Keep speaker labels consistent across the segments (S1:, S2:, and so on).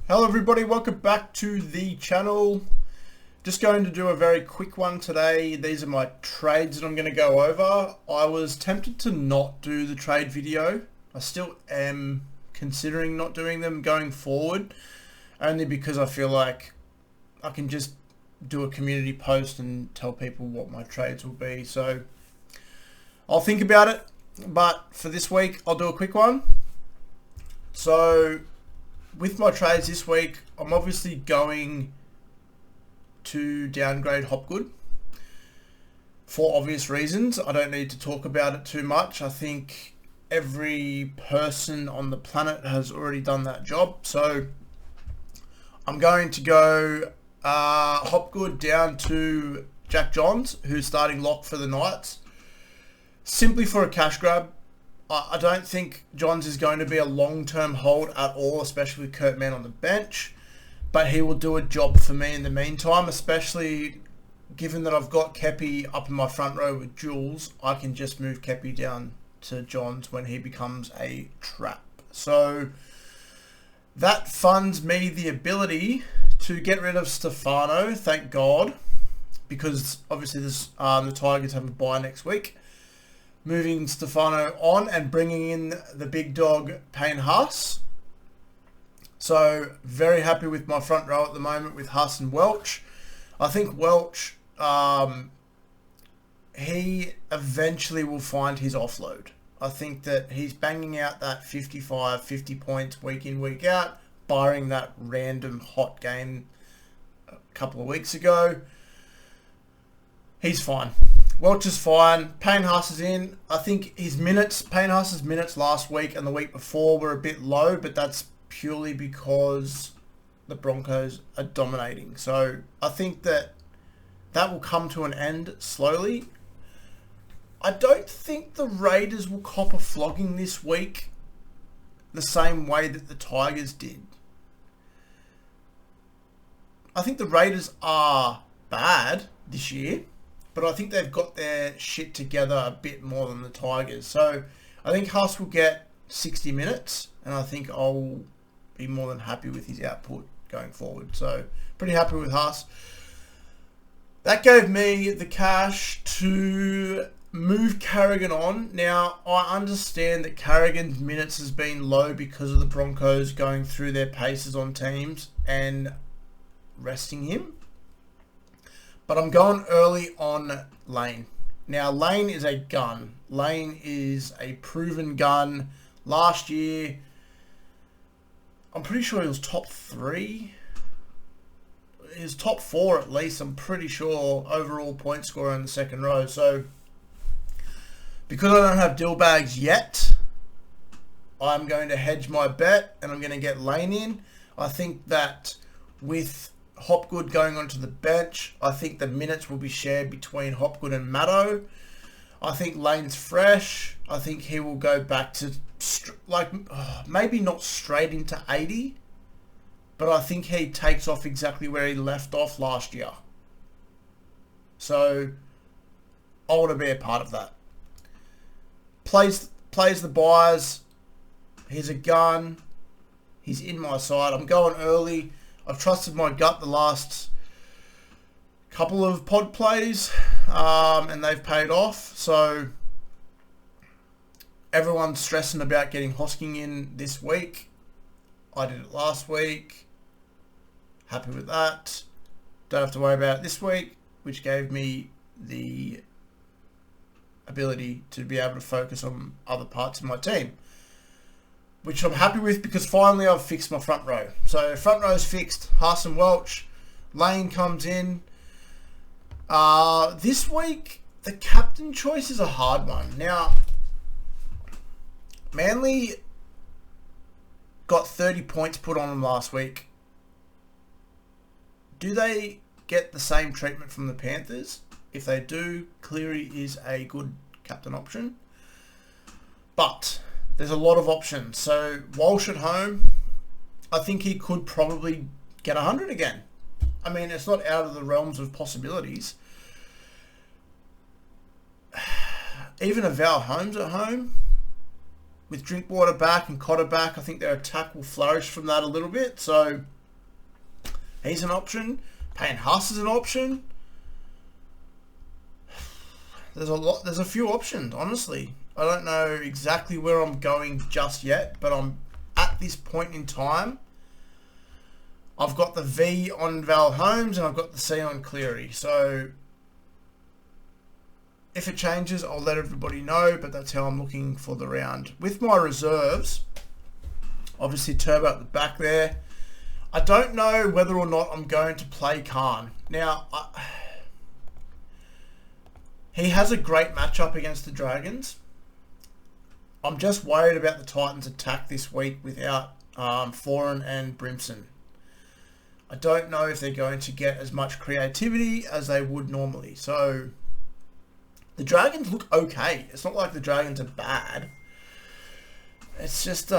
S1: Hello everybody, welcome back to the channel. Just going to do a very quick one today. These are my trades that I'm going to go over. I was tempted to not do the trade video. I still am considering not doing them going forward, only because I feel like I can just do a community post and tell people what my trades will be. So I'll think about it, but for this week I'll do a quick one. So with my trades this week, I'm obviously going to downgrade Hopgood for obvious reasons. I don't need to talk about it too much. I think every person on the planet has already done that job. So I'm going to go Hopgood down to Jack Johns, who's starting lock for the Knights, simply for a cash grab. I don't think Johns is going to be a long-term hold at all, especially with Kurt Mann on the bench. But he will do a job for me in the meantime, especially given that I've got Kepi up in my front row with Jules. I can just move Kepi down to Johns when he becomes a trap. So that funds me the ability to get rid of Stefano, thank God, because obviously the Tigers have a bye next week. Moving Stefano on and bringing in the big dog, Payne Haas. So very happy with my front row at the moment with Haas and Welch. I think Welch, he eventually will find his offload. I think that he's banging out that 55, 50 points week in, week out, barring that random hot game a couple of weeks ago. He's fine. Welch is fine. Payne Haas is in. I think Payne Haas's minutes last week and the week before were a bit low, but that's purely because the Broncos are dominating. So I think that will come to an end slowly. I don't think the Raiders will cop a flogging this week the same way that the Tigers did. I think the Raiders are bad this year, but I think they've got their shit together a bit more than the Tigers. So I think Haas will get 60 minutes, and I think I'll be more than happy with his output going forward. So pretty happy with Haas. That gave me the cash to move Carrigan on. Now, I understand that Carrigan's minutes has been low because of the Broncos going through their paces on teams and resting him. But I'm going early on Lane. Now, Lane is a gun. Lane is a proven gun. Last year, I'm pretty sure he was top 3. He was top 4 at least, I'm pretty sure, overall point scorer in the second row. So, because I don't have Dillbags yet, I'm going to hedge my bet and I'm going to get Lane in. I think that with Hopgood going onto the bench, I think the minutes will be shared between Hopgood and Maddo. I think Lane's fresh. I think he will go back to maybe not straight into 80, but I think he takes off exactly where he left off last year. So I want to be a part of that. Plays the buys. He's a gun. He's in my side. I'm going early. I've trusted my gut the last couple of pod plays, and they've paid off. So everyone's stressing about getting Hosking in this week. I did it last week. Happy with that. Don't have to worry about it this week, which gave me the ability to be able to focus on other parts of my team, which I'm happy with because finally I've fixed my front row. So front row is fixed. Haas and Welch. Lane comes in. This week, the captain choice is a hard one. Now, Manly got 30 points put on them last week. Do they get the same treatment from the Panthers? If they do, Cleary is a good captain option. But there's a lot of options. So Walsh at home, I think he could probably get 100 again. I mean, it's not out of the realms of possibilities. Even a Val Holmes at home, with Drinkwater back and Cotter back, I think their attack will flourish from that a little bit. So He's an option. Payne Haas is an option. There's a few options, honestly. I don't know exactly where I'm going just yet, but I'm at this point in time. I've got the V on Val Holmes and I've got the C on Cleary. So if it changes, I'll let everybody know, but that's how I'm looking for the round. With my reserves, obviously Turbo at the back there. I don't know whether or not I'm going to play Khan. Now, he has a great matchup against the Dragons. I'm just worried about the Titans' attack this week without Foran and Brimson. I don't know if they're going to get as much creativity as they would normally. So, the Dragons look okay. It's not like the Dragons are bad. It's just,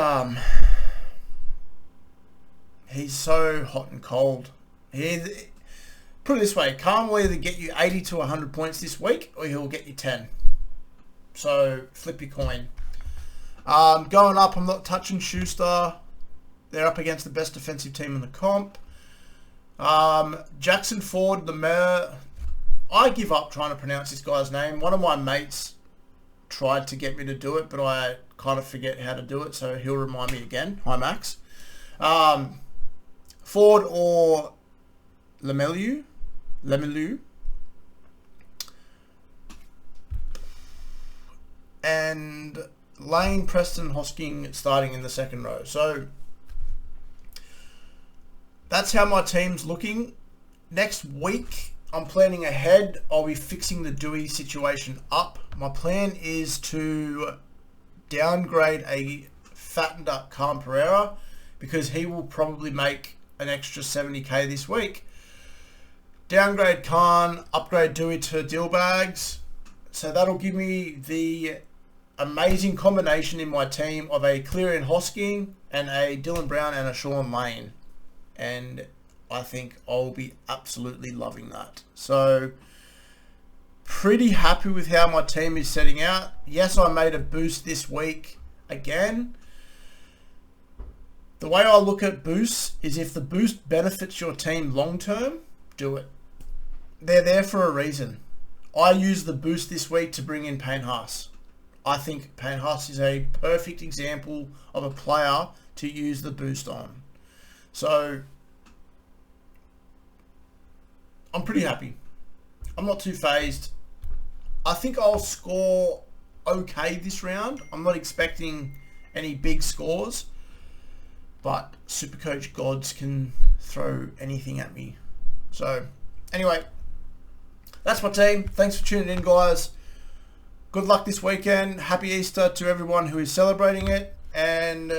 S1: he's so hot and cold. Put it this way, Khan will either get you 80 to 100 points this week, or he'll get you 10. So, flip your coin. Going up, I'm not touching Schuster. They're up against the best defensive team in the comp. Jackson Ford, the mayor. I give up trying to pronounce this guy's name. One of my mates tried to get me to do it, but I kind of forget how to do it, so he'll remind me again. Hi, Max. Ford or Lemelu. And Lane, Preston, Hosking starting in the second row. So that's how my team's looking. Next week, I'm planning ahead. I'll be fixing the Dewey situation up. My plan is to downgrade a fattened up Khan Pereira because he will probably make an extra 70k this week. Downgrade Khan, upgrade Dewey to deal bags. So that'll give me the amazing combination in my team of a Cleary and Hosking and a Dylan Brown and a Sean Lane. And I think I'll be absolutely loving that. So, pretty happy with how my team is setting out. Yes, I made a boost this week again. The way I look at boosts is if the boost benefits your team long term, do it. They're there for a reason. I used the boost this week to bring in Payne Haas. I think Payne Haas is a perfect example of a player to use the boost on. So, I'm pretty happy. I'm not too phased. I think I'll score okay this round. I'm not expecting any big scores, but Supercoach gods can throw anything at me. So, anyway, that's my team. Thanks for tuning in, guys. Good luck this weekend. Happy Easter to everyone who is celebrating it, and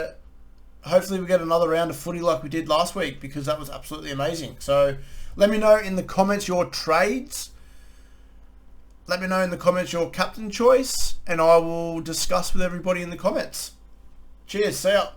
S1: hopefully we get another round of footy like we did last week, because that was absolutely amazing. So let me know in the comments your trades. Let me know in the comments your captain choice, and I will discuss with everybody in the comments. Cheers. See ya.